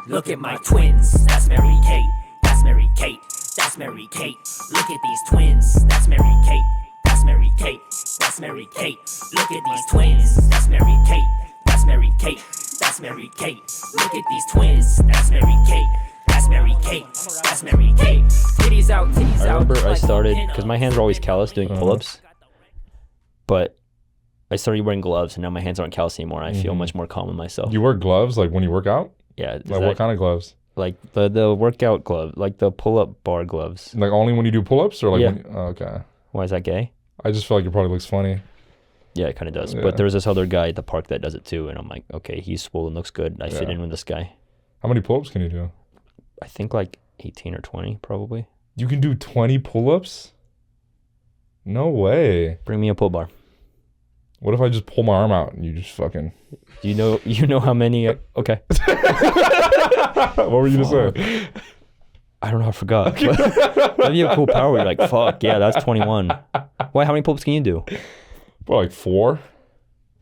Look at my twins. That's Mary Kate. That's Mary Kate. That's Mary Kate. Look at these twins. That's Mary Kate. That's Mary Kate. That's Mary Kate. Look at these twins. That's Mary Kate. That's Mary Kate. That's Mary Kate. Look at these twins. That's Mary Kate. That's Mary Kate. That's Mary Kate. Titties out, titties out. I remember I started, because my hands are always calloused doing pull-ups, but I started wearing gloves and now my hands aren't calloused anymore and I feel much more calm in myself. You wear gloves like when you work out? Yeah. Like what kind of gloves? Like the workout glove, like the pull-up bar gloves. Like only when you do pull-ups or like Yeah. when you, okay. Why is that gay? I just feel like it probably looks funny. Yeah, it kind of does. Yeah. But there's this other guy at the park that does it too and I'm like, okay, he's swollen, looks good. I fit in with this guy. How many pull-ups can you do? I think like 18 or 20 probably. You can do 20 pull-ups? No way. Bring me a pull bar. What if I just pull my arm out and you just fucking... You know how many... Okay. What were you going to say? I don't know, I forgot. That'd be a cool power. You're like, fuck, yeah, that's 21. Why, how many pull-ups can you do? Well, like 4.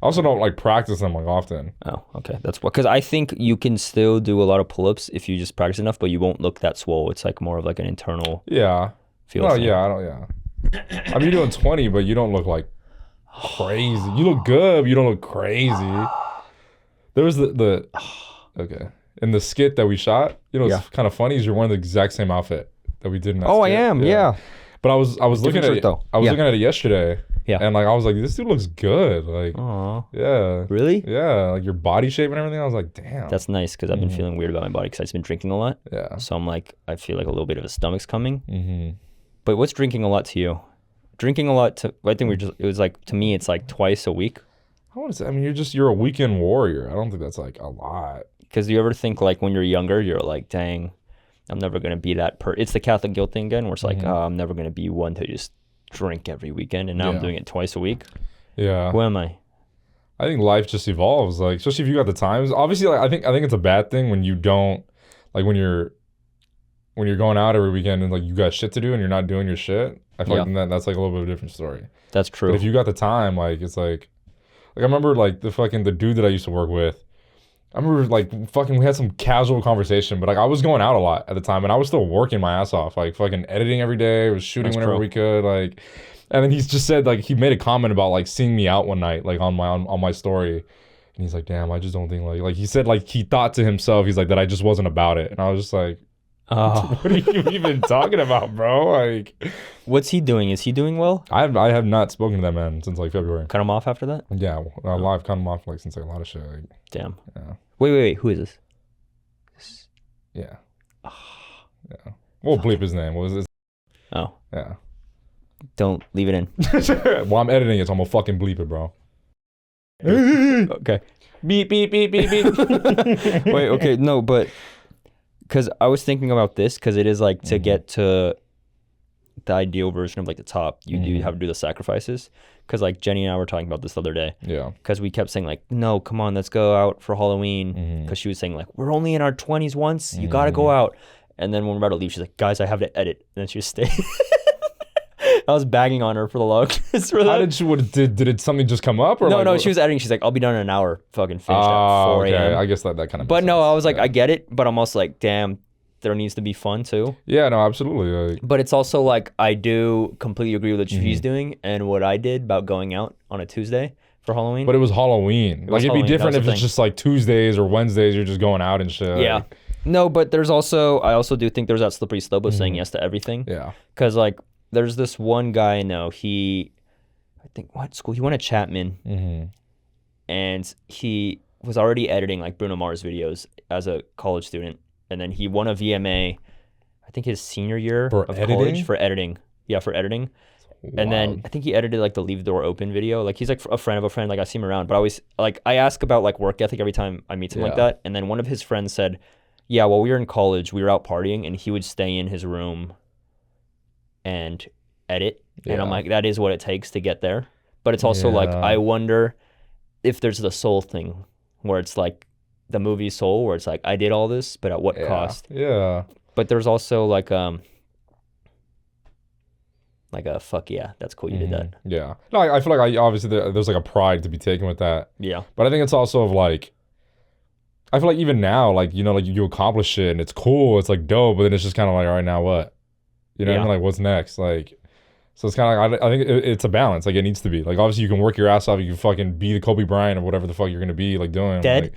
I also don't like practice them like often. Oh, okay. That's what, because I think you can still do a lot of pull-ups if you just practice enough, but you won't look that swole. It's like more of like an internal feel. No, thing. yeah, I don't, I mean, you're doing 20, but you don't look like crazy. You look good, but you don't look crazy. There was okay. In the skit that we shot, you know, it's kind of funny is you're wearing the exact same outfit that we did in that skit. I am, yeah. But I was looking at it, though. I was looking at it yesterday. Yeah. And like I was like, this dude looks good. Like, yeah. Really? Yeah, like your body shape and everything. I was like, damn. That's nice because I've been feeling weird about my body because I've been drinking a lot. Yeah. So I'm like, I feel like a little bit of a stomach's coming. But what's drinking a lot to you? Drinking a lot to, I think it was like, to me, it's like twice a week. I want to say, I mean, you're a weekend warrior. I don't think that's like a lot. Because you ever think like when you're younger, you're like, dang, I'm never going to be that it's the Catholic guilt thing again, where it's like, oh, I'm never going to be one to just drink every weekend. And now I'm doing it twice a week. Yeah. Who am I? I think life just evolves, like, especially if you got the times. Obviously, like, I think it's a bad thing when you don't, like, when you're going out every weekend and like you got shit to do and you're not doing your shit. I feel like that's like a little bit of a different story. That's true. But if you got the time, like, it's like I remember like the dude that I used to work with. I remember like we had some casual conversation, but like I was going out a lot at the time and I was still working my ass off, like fucking editing every day, was shooting whenever we could, like. And then he's just said like he made a comment about like seeing me out one night, like on my story, and he's like, damn, I just don't think like he said like he thought to himself, he's like that I just wasn't about it, and I was just like, oh, what are you even talking about, bro? Like, what's he doing? Is he doing well? I have not spoken to that man since like February. Cut him off after that? Yeah, I've cut him off like since like a lot of shit. Like, damn. Yeah. Wait. Who is this? Yeah. Yeah. We'll bleep his name. What was this? Oh. Yeah. Don't leave it in. Well, I'm editing it, so I'm gonna fucking bleep it, bro. Okay. Beep, beep, beep, beep, beep. Wait, okay, no, but because I was thinking about this, because it is like to get to the ideal version of like the top, you do have to do the sacrifices. Because like Jenny and I were talking about this the other day. Yeah. Because we kept saying like, no, come on, let's go out for Halloween. Because she was saying like, we're only in our 20s once. You got to go out. And then when we're about to leave, she's like, guys, I have to edit. And then she just stayed. I was bagging on her for the longest. How did she? Did something just come up? Or no, she was editing. She's like, I'll be done in an hour. Fucking finished at 4 a.m. Okay. I guess that kind of. But no, I was like, I get it. But I'm also like, damn, there needs to be fun too. Yeah, no, absolutely. Like, but it's also like, I do completely agree with what she's doing and what I did about going out on a Tuesday for Halloween. But it was Halloween. Like, it'd be different if it's just like Tuesdays or Wednesdays, you're just going out and shit. Yeah. Like, no, but I also do think there's that slippery slope of saying yes to everything. Yeah. Because like, there's this one guy I know, I think, what school? He went to Chapman. And he was already editing like Bruno Mars videos as a college student. And then he won a VMA, I think his senior year of college for editing. Yeah, for editing. Wow. And then I think he edited like the Leave the Door Open video. Like he's like a friend of a friend. Like I see him around, but I always like, I ask about like work ethic every time I meet someone like that. And then one of his friends said, yeah, while we were in college, we were out partying and he would stay in his room and edit. And I'm like, that is what it takes to get there. But it's also like, I wonder if there's the soul thing where it's like the movie Soul, where it's like, I did all this, but at what cost? Yeah. But there's also like a fuck yeah, that's cool, you did that. Yeah. No, I feel like obviously there's like a pride to be taken with that. Yeah. But I think it's also of like, I feel like even now, like, you know, like you accomplish shit and it's cool, it's like dope, but then it's just kind of like, all right, now what? You know what I mean? Like, what's next? Like, so it's kind of like, I think it's a balance. Like, it needs to be. Like, obviously, you can work your ass off. You can fucking be the Kobe Bryant or whatever the fuck you're going to be, like, doing. Dead. Like,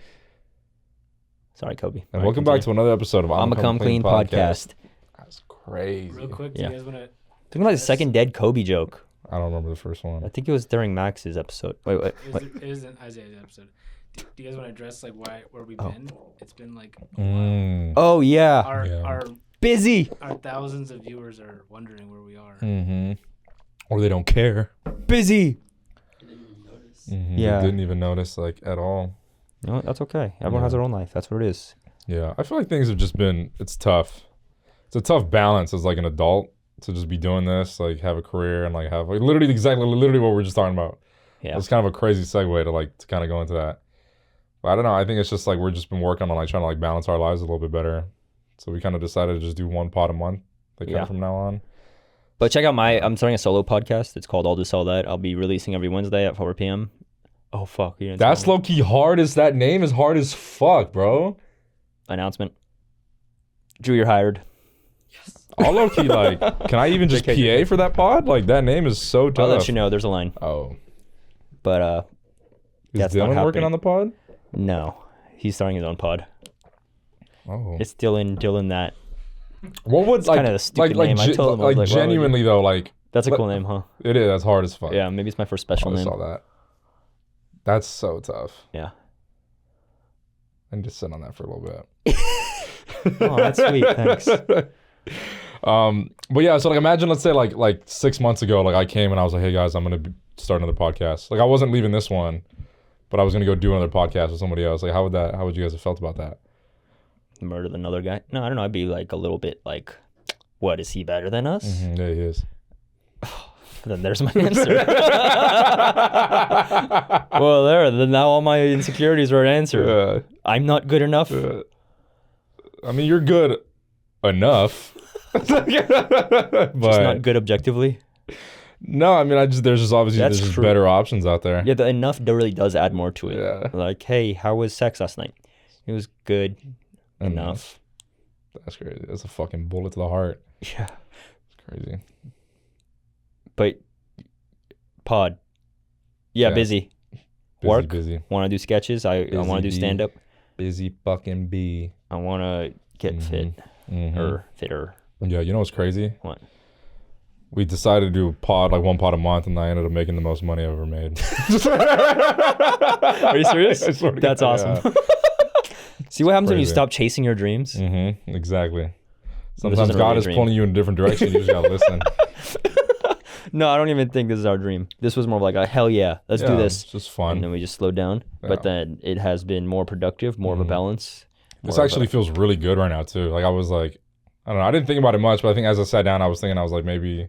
Sorry, Kobe. and welcome back to another episode of Imma Come Clean podcast. That's crazy. Real quick, do you guys want to... Talking about the second dead Kobe joke. I don't remember the first one. I think it was during Max's episode. Wait. It was in Isaiah's episode. Do you guys want to address, like, where we've been? It's been, like, a while. Oh, yeah. Our Busy. Our thousands of viewers are wondering where we are. Or they don't care. Busy. Yeah. They didn't even notice, like, at all. No, that's okay. Everyone has their own life. That's what it is. Yeah. I feel like things have just been, it's tough. It's a tough balance as, like, an adult to just be doing this, like, have a career and, like, have, like, literally what we were just talking about. Yeah. It's kind of a crazy segue to, like, to kind of go into that. But I don't know. I think it's just, like, we've just been working on, like, trying to, like, balance our lives a little bit better. So we kind of decided to just do one pod a month, like, from now on. But check out I'm starting a solo podcast. It's called Aldus All That. I'll be releasing every Wednesday at 4 p.m. Oh, fuck. That's low-key hard that name is hard as fuck, bro. Announcement. Drew, you're hired. Yes. All low-key, like, can I even just PA for that pod? Like, that name is so tough. I'll let you know. There's a line. Oh. But, is Dylan working on the pod? No. He's starting his own pod. Oh. It's Dylan that. What would, like, kind of a stupid name. I told him, like, genuinely, though, like. That's a cool name, huh? It is. That's hard as fuck. Yeah, maybe it's my first special name. I saw that. That's so tough. Yeah. And just sit on that for a little bit. Oh, that's sweet. Thanks. But yeah, so like imagine, let's say like 6 months ago, like I came and I was like, hey guys, I'm gonna start another podcast. Like I wasn't leaving this one, but I was gonna go do another podcast with somebody else. Like how would you guys have felt about that? Murder another guy? No, I don't know. I'd be like a little bit like, what, is he better than us? Yeah, he is. Then there's my answer. Well, then now all my insecurities are answered. I'm not good enough. I mean, you're good enough. But just not good objectively. No, I mean, there's just obviously there's just better options out there. Yeah, the enough really does add more to it. Yeah. Like, hey, how was sex last night? It was good enough. That's crazy. That's a fucking bullet to the heart. Yeah. It's crazy. But pod. Yeah, busy. Work. Busy. Want to do sketches. I want to do stand up. Busy fucking bee. I want to get fit or fitter. Yeah, you know what's crazy? What? We decided to do a pod, like one pod a month, and I ended up making the most money I've ever made. Are you serious? I swear to That's God, awesome. Yeah. See what happens when you stop chasing your dreams? Exactly. Sometimes God is pulling you in a different direction. You just gotta listen. No, I don't even think this is our dream. This was more of like a hell yeah, let's do this. It's just fun. And then we just slowed down. Yeah. But then it has been more productive, more of a balance. This actually feels really good right now too. Like I was like, I don't know, I didn't think about it much, but I think as I sat down, I was like, maybe,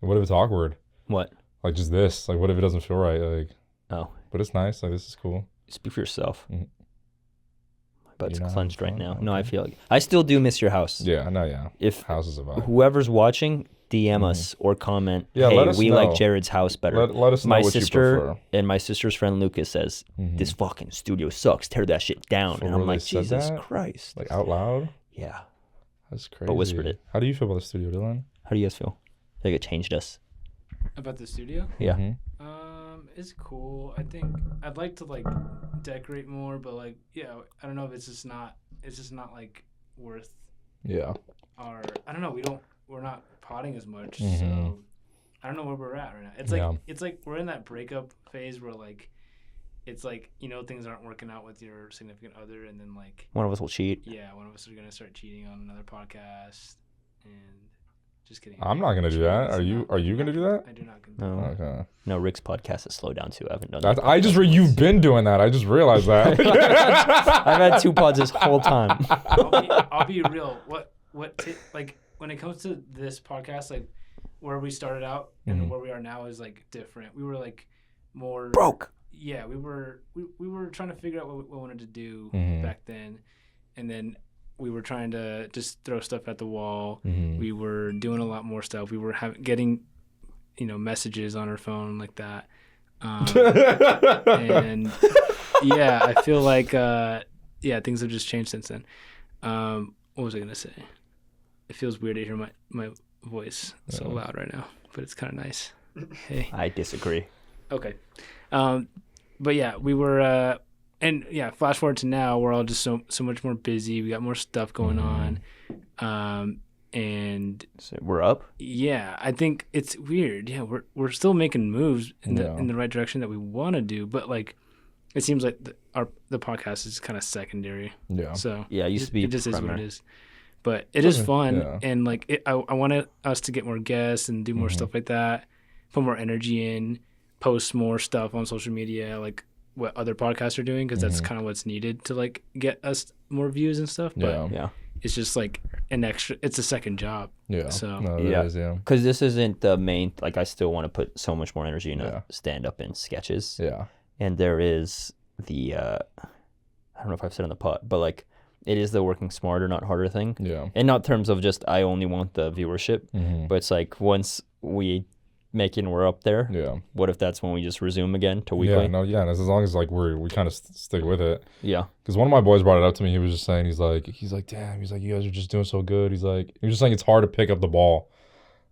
what if it's awkward? What? Like just this. Like what if it doesn't feel right? Like, oh. But it's nice. Like this is cool. Speak for yourself. My butt's clenched right now. Okay. No, I feel like I still do miss your house. Yeah, I know. Yeah. If house is a vibe. Whoever's watching, DM us or comment. Yeah, hey, let us we know. like Jared's house better. Let us know my what sister you prefer. And my sister's friend Lucas says this fucking studio sucks. Tear that shit down. And I'm like, Jesus Christ. Like out loud. Yeah. That's crazy. But whispered it. How do you feel about the studio, Dylan? How do you guys feel? I think it changed us. About the studio? Yeah. It's cool. I think I'd like to like decorate more, but like I don't know if it's just not like worth our I don't know, we're not potting as much, so I don't know where we're at right now. It's like we're in that breakup phase where like it's like, you know, things aren't working out with your significant other, and then like one of us will cheat. Yeah, one of us are gonna start cheating on another podcast, and just kidding. I'm not gonna do that. Are you gonna do that? I do not. No. Okay. No, Rick's podcast has slowed down too. I haven't done that. You've been doing that. I just realized that. I've had 2 pods this whole time. I'll be real. Like when it comes to this podcast, like where we started out and where we are now is like different. We were like more broke. Yeah, we were trying to figure out what we wanted to do back then, and then we were trying to just throw stuff at the wall. We were doing a lot more stuff. We were getting, messages on our phone like that. And yeah, I feel like yeah, things have just changed since then. What was I gonna say? It feels weird to hear my voice so loud right now, but it's kind of nice. Hey, I disagree. okay, but yeah, we were, and yeah, flash forward to now, we're all just so much more busy. We got more stuff going on, and So we're up. yeah, I think it's weird. Yeah, we're still making moves in the right direction that we want to do, but like, it seems like the podcast is kind of secondary. Yeah. So Yeah, it used to be it just is what primary. it is. But it is fun, yeah. and like I wanted us to get more guests and do more stuff like that, put more energy in, post more stuff on social media, like what other podcasts are doing, because that's kind of what's needed to like get us more views and stuff. But Yeah. it's just like it's a second job. Yeah. So No, Yeah. it is, yeah. Because this isn't the main. Like, I still want to put so much more energy into Yeah. stand up and sketches. Yeah. And there is the I don't know if I've said on the pod, but like, it is the working smarter, not harder thing. Yeah. And not in terms of just I only want the viewership, Mm-hmm. but it's like once we make it and we're up there, Yeah. what if that's when we just resume again to Yeah. weekly? No. Yeah. And as long as like we kind of stick with it. Yeah. Because one of my boys brought it up to me. He was just saying, he's like, damn. He's like, you guys are just doing so good. He was just saying it's hard to pick up the ball.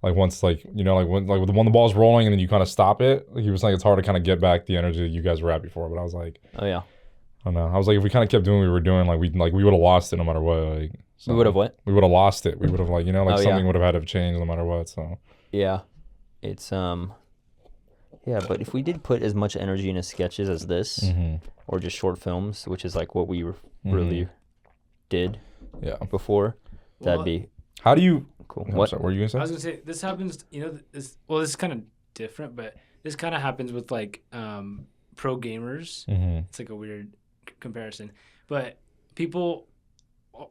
Like once, like, you know, like when the ball's rolling and then you kind of stop it. Like he was saying it's hard to kind of get back the energy that you guys were at before. But I was like, Oh yeah. I don't know. I was like, if we kind of kept doing what we were doing, like we would have lost it no matter what. Like so We would have what? We would have lost it. We would have like, you know, like Oh, something yeah. would have had to have changed no matter what. So Yeah. It's yeah, but if we did put as much energy into sketches as this, or just short films, which is like what we really did yeah. before, that'd Well, be How do you? cool. I'm What? sorry, what were you I gonna was say? gonna say this happens. You know, this is kind of different, but this kind of happens with like pro gamers. It's like a weird comparison, but people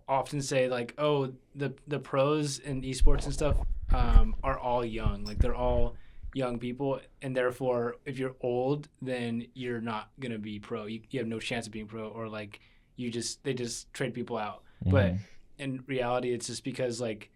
often say like, oh, the pros in esports and stuff are all young, like they're all young people, and therefore if you're old, then you're not gonna be pro. You have no chance of being pro, or like they just trade people out. But in reality, it's just because like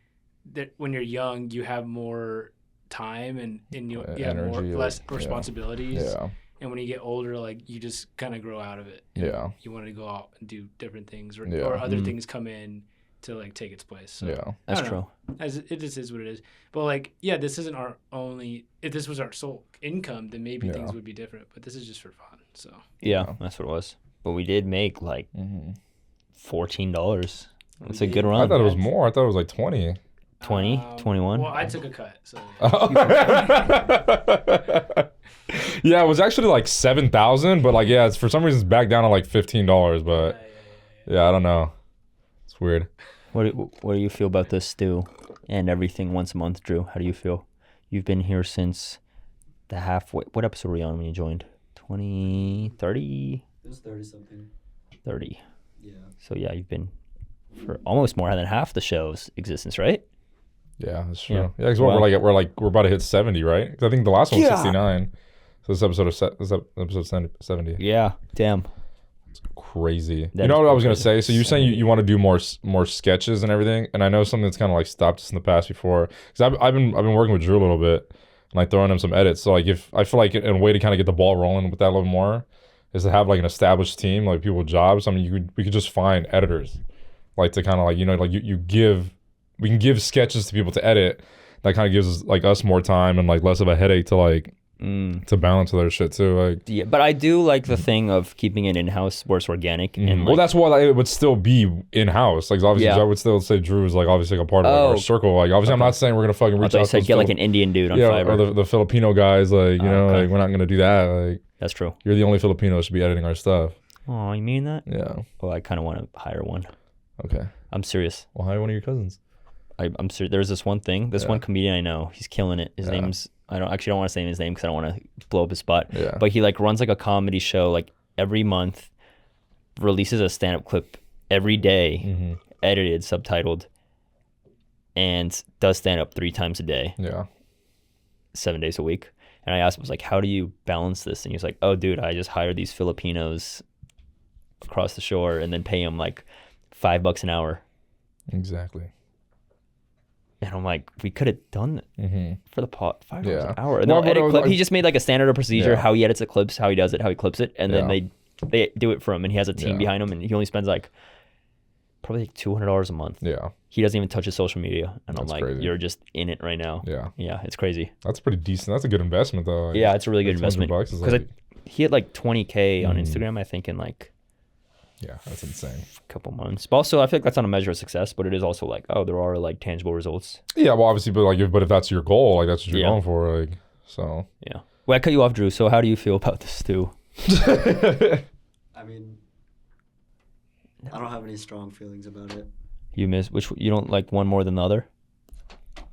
when you're young, you have more time and you have Energy, less yeah. responsibilities. Yeah. And when you get older, like you just kind of grow out of it. Yeah. You want to go out and do different things, or, Yeah. or other things come in to like take its place. So, Yeah. That's I don't true. know. As it just is what it is. But like, yeah, this isn't our only. If this was our sole income, then maybe things would be different. But this is just for fun. So Yeah, that's what it was. But we did make like $14. That's a good I run. thought it was more. I thought it was like 20. 20, 21. Well, I took a cut. So Yeah, it was actually like 7,000, but like it's for some reason it's back down to like $15. But yeah, I don't know. It's weird. What do you feel about this stew and everything once a month, Drew? How do you feel? You've been here since the halfway. What episode were we on when you joined? 20, 30? It was 30-something. 30. Yeah. So yeah, you've been for almost more than half the show's existence, right? Yeah, that's true. Yeah. Yeah, because Well- we're about to hit 70, right? 'Cause I think the last one was Yeah. 69. So this episode 70. Yeah. Damn. Crazy. That You know is what I was gonna crazy. say? So you're saying you want to do more sketches and everything, and I know something that's kind of like stopped us in the past before. Because I've been working with Drew a little bit, and like throwing him some edits. So like if I feel like in a way to kind of get the ball rolling with that a little more is to have like an established team, like people with jobs. I mean, we could just find editors, like to kind of like like we can give sketches to people to edit. That kind of gives us like us more time and like less of a headache to like to balance with other shit too. Like Yeah, but I do like the thing of keeping it in-house where it's organic. And well, like, that's why it would still be in house. Like obviously, Yeah. I would still say Drew is like obviously like a part of like, our circle. Like obviously, I'm not saying we're gonna fucking I reach thought you out. said to get those like an Indian dude on yeah, Fiverr. or the Filipino guys. Like okay. like we're not gonna do that. Like That's true. you're the only Filipino that should be editing our stuff. Oh, you mean that? Yeah. Oh, I kind of want to hire one. Okay. I'm serious. Well, hire one of your cousins. I'm serious. There's this one thing. This one comedian I know. He's killing it. His name's I don't want to say his name because I don't want to blow up his spot. Yeah. But he like runs like a comedy show like every month, releases a stand-up clip every day, edited, subtitled, and does stand-up 3 times a day, Yeah. 7 days a week. And I asked him, I was like, how do you balance this? And he was like, oh, dude, I just hire these Filipinos across the shore and then pay them like $5 an hour. Exactly. And I'm like, we could have done it for the pot $5 Yeah. an hour. And Well, they'll edit but clip. He just made like a standard procedure, Yeah. how he edits the clips, how he does it, how he clips it, and then Yeah. they they do it for him, and he has a team Yeah. behind him, and he only spends like probably like $200 a month. Yeah. He doesn't even touch his social media, and I'm That's like, crazy. you're just in it right now. Yeah. Yeah, it's crazy. That's pretty decent. That's a good investment though. Like, Yeah, it's a really good like $200 investment is because like, he had like 20K on Mhm. Instagram, I think, in like yeah, that's insane. a couple months. But also, I feel like that's not a measure of success, but it is also like, oh, there are like tangible results. Yeah, well, obviously, but like, but if that's your goal, like that's what you're Yeah. going for, like, so. Yeah. Well, I cut you off, Drew. So how do you feel about this stew? I mean, I don't have any strong feelings about it. You you don't like one more than the other?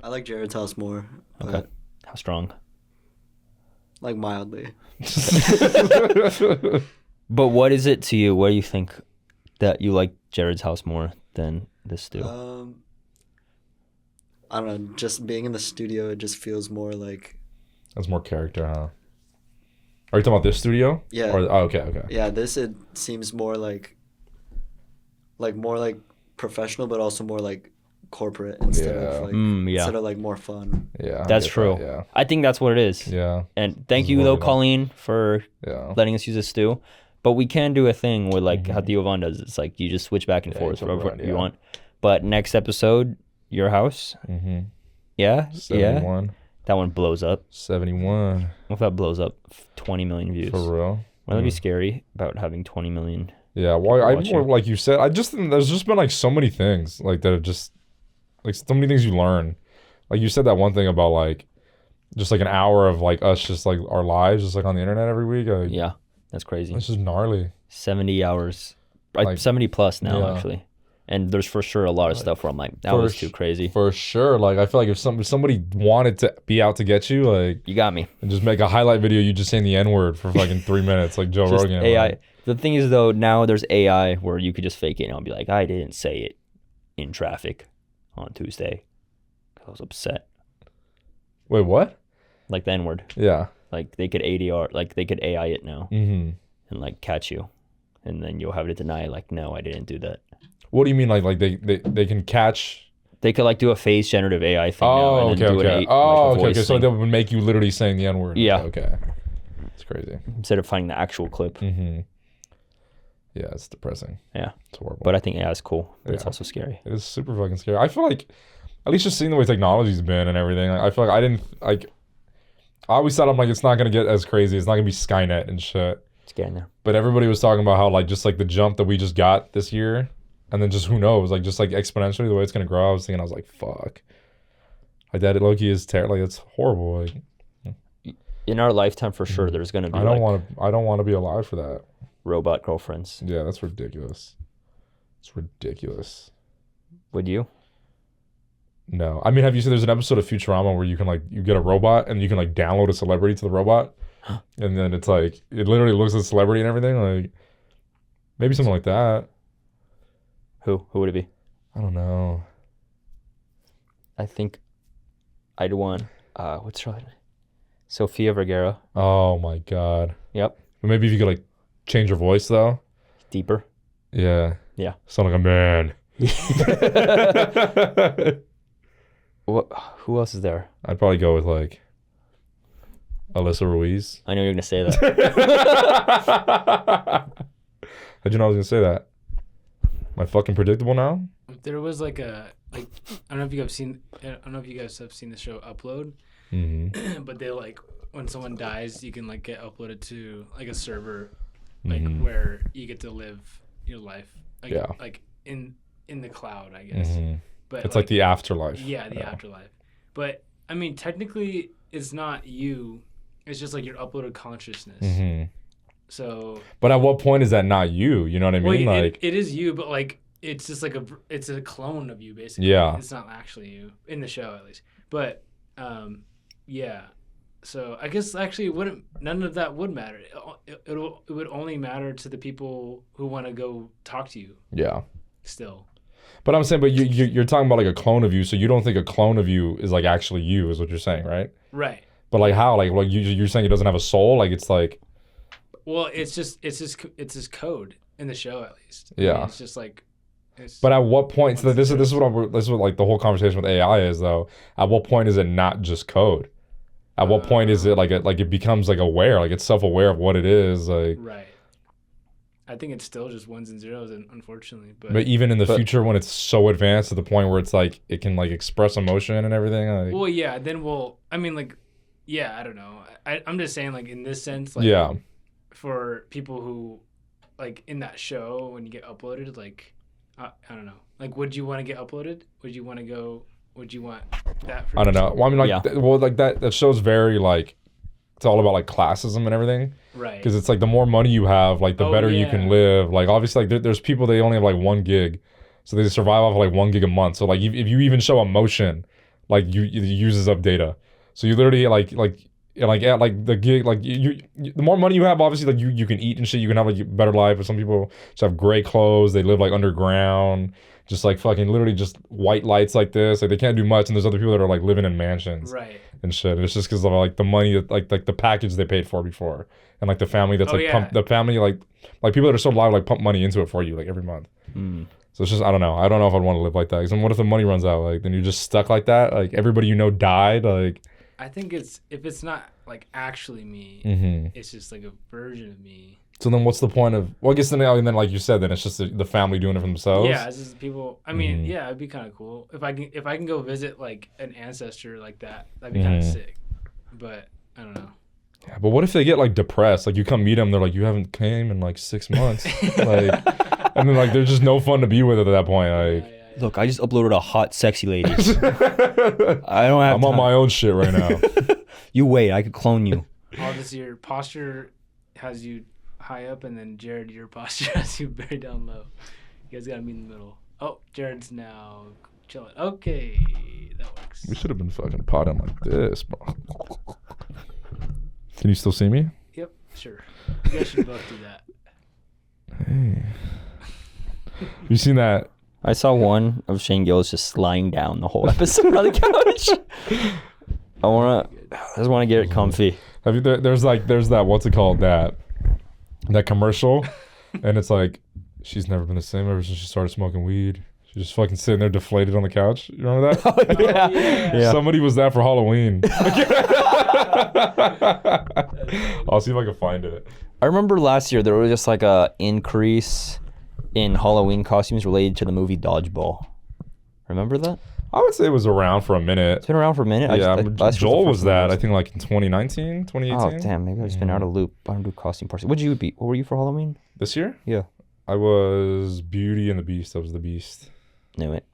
I like Jared's house more, but Okay. How strong? like mildly. But what is it to you? What do you think that you like Jared's house more than this stew? I don't know. Just being in the studio, it just feels more like. That's more character, huh? Are you talking about this studio? Yeah. Or, oh, okay. Yeah, this it seems more like more like professional, but also more like corporate instead of like Yeah. instead of like more fun. Yeah. I That's get true. that, yeah. I think that's what it is. Yeah. And thank This is you what though, we want. Colleen, for Yeah. letting us use this stew. But we can do a thing where like how Mhm. Theo Von does. It's like you just switch back and Yeah, forth you whatever flip around, you yeah. want. But next episode, your house. Mm-hmm. Yeah. 71. That one blows up. 71. What if that blows up 20 million views? For real. Wouldn't that be Mm. scary about having 20 million? Yeah, well, I watching. more like you said. I just think there's just been like so many things like that have just like so many things you learn. Like you said that one thing about like just like an hour of like us just like our lives just like on the internet every week. Like, Yeah. That's crazy. it's just gnarly. 70 hours. Like, 70 plus now, yeah. actually. And there's for sure a lot of stuff where I'm like, that for was sh- too crazy. For sure. Like I feel like if somebody wanted to be out to get you, like You got me. and just make a highlight video, you just saying the N word for fucking 3 minutes, like Joe Just Rogan. AI. Like, The thing is, though, now there's AI where you could just fake it and I'll be like, I didn't say it in traffic on Tuesday. I was upset. wait, what? Like the N word. Yeah. Like they could ADR, like they could AI it now Mm-hmm. and like catch you. And then you'll have to deny, like, no, I didn't do that. What do you mean? Like they can catch? They could like do a face generative AI thing now Oh, and okay, then do okay. a Okay. voice So thing they would make you literally saying the N word. Yeah. Okay. It's crazy. instead of finding the actual clip. Mm-hmm. Yeah, it's depressing. Yeah. It's horrible. But I think AI is cool, but it's Yeah. also scary. It is super fucking scary. I feel like, at least just seeing the way technology's been and everything, like, I feel like I didn't, like, I always thought I'm like, it's not going to get as crazy. It's not going to be Skynet and shit. It's getting there. But everybody was talking about how, like, just like the jump that we just got this year, and then just who knows, like, just like exponentially the way it's going to grow. I was thinking, I was like, fuck. Like, that Loki is terrible. Like, it's horrible. Like, In our lifetime, for sure, there's going to be I don't like want to be alive for that. robot girlfriends. Yeah, that's ridiculous. It's ridiculous. Would you? No, I mean, have you seen? There's an episode of Futurama where you can like you get a robot and you can like download a celebrity to the robot, and then it's like it literally looks at the celebrity and everything. Like maybe something like that. Who? Who would it be? I don't know. I think I'd want, what's her name? Sofia Vergara. Oh my god. Yep. But maybe if you could like change your voice though. Deeper. Yeah. Yeah. Sound like a man. What? Who else is there? I'd probably go with like Alyssa Ruiz. I know you're gonna say that. How'd you know I was gonna say that? Am I fucking predictable now? There was like I don't know if you guys have seen the show Upload, Mm-hmm. but they like when someone dies, you can like get uploaded to like a server, like Mhm. where you get to live your life, like, Yeah. like in the cloud, I guess. Mm-hmm. But It's like the afterlife. yeah, the afterlife. But I mean, technically, it's not you. It's just like your uploaded consciousness. Mm-hmm. So But at what point is that not you? You know what I mean? well, like, it is you, but like it's just like it's a clone of you basically. Yeah. It's not actually you in the show at least. But yeah. So I guess actually none of that would matter. It would only matter to the people who want to go talk to you yeah. still. But I'm saying, but you're talking about like a clone of you, so you don't think a clone of you is like actually you, is what you're saying, right? Right. But like how? Like you're saying it doesn't have a soul? Like it's like, Well, it's just code in the show at least. Yeah. It's just like. but at what point? So this is what like the whole conversation with AI is though. At what point is it not just code? At what point is it like it becomes like aware, like it's self-aware of what it is, like Right. I think it's still just ones and zeros, unfortunately. But even in the future, when it's so advanced to the point where it's like it can like express emotion and everything. Like, well, yeah. Then I mean, like, yeah. I don't know. I'm just saying, like, in this sense, like, yeah. For people who, like, in that show when you get uploaded, like, I don't know. Like, would you want to get uploaded? Would you want to go? Would you want that? For I don't know. yourself? Well, I mean, like, like that show's very like, it's all about like classism and everything. Right. Because it's like the more money you have, like the better you can live. Like obviously, like there's people they only have like 1 gig, so they survive off of like 1 gig a month. So like if you even show emotion, like it uses up data. So you literally like the gig, like you the more money you have, obviously like you can eat and shit. You can have like a better life. But some people just have gray clothes. They live like underground, just like fucking literally just white lights like this. Like they can't do much. And there's other people that are like living in mansions. Right. And shit. It's just because of like the money that like the package they paid for before, and like the family that's the family like people that are so loud like pump money into it for you like every month. So it's just I don't know if I'd want to live like that. Because what if the money runs out? Like then you're just stuck like that. Like everybody you know died. Like I think if it's not like actually me, it's just like a version of me. So then what's the point of? Well, I guess then like you said, then it's just the family doing it for themselves. Yeah, it's just people. I mean, yeah, it'd be kind of cool if I can go visit like an ancestor like that. That'd be kind of sick. But I don't know. Yeah, but what if they get like depressed? Like you come meet them, they're like, you haven't came in like 6 months. Like, and then like they're just no fun to be with at that point. Like, look, I just uploaded a hot, sexy lady. I don't have. I'm on my own shit right now. You wait, I could clone you. This your posture has you high up, and then Jared, your posture has you very down low. You guys gotta meet in the middle. Oh, Jared's now chilling. Okay, that works. We should have been fucking potting like this, bro. Can you still see me? Yep, sure. You guys should both do that. Hey. You seen that? I saw one of Shane Gillis just lying down the whole episode on the couch. I just want to get it comfy. Have you? There's that what's it called that commercial, and it's like she's never been the same ever since she started smoking weed. She's just fucking sitting there deflated on the couch. You remember that? Oh, yeah. Somebody was that for Halloween. I'll see if I can find it. I remember last year there was just like a increase in Halloween costumes related to the movie Dodgeball. Remember that? I would say it was around for a minute. It's been around for a minute. Yeah, Joel was that. I think like in 2019, 2018. Oh damn, maybe I've just been out of loop. I don't do costume parties. What were you for Halloween? This year? Yeah. I was Beauty and the Beast. I was the Beast. Knew it.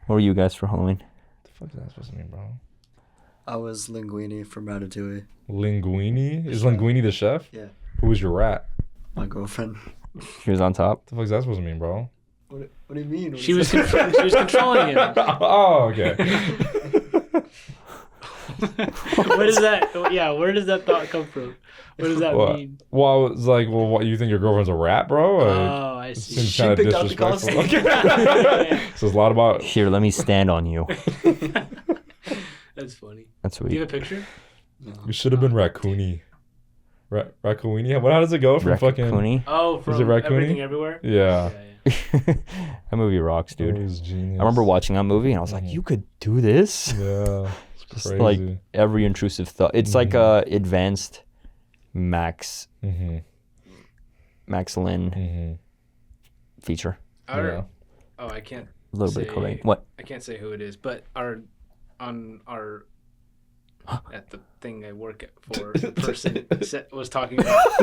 What were you guys for Halloween? What the fuck is that supposed to mean, bro? I was Linguini from Ratatouille. Linguini? Is Linguini the chef? Yeah. Who was your rat? My girlfriend. She was on top. What the fuck is that supposed to mean, bro? What do you mean? She was controlling him. Oh, okay. Where does that? Yeah, where does that thought come from? What does that mean? Well, I was like, well, what, you think your girlfriend's a rat, bro? Like, oh, I see. Seems kind of picked out the disrespectful. costume. Says a lot about. Here, let me stand on you. That's funny. That's sweet. Do you have a picture? No. You should have been Raccoony. Raccoony? How does it go from fucking? Raccoony? Oh, from Is it Raccoony? Everything Everywhere? Yeah. That movie rocks, dude. It was genius. I remember watching that movie and I was like, you could do this? Yeah. It's Just crazy. like every intrusive thought. It's like a advanced Max Lin feature. Yeah. Oh, I can't. A little bit of Cobain. What? I can't say who it is, but at the thing I work at for, the person was talking about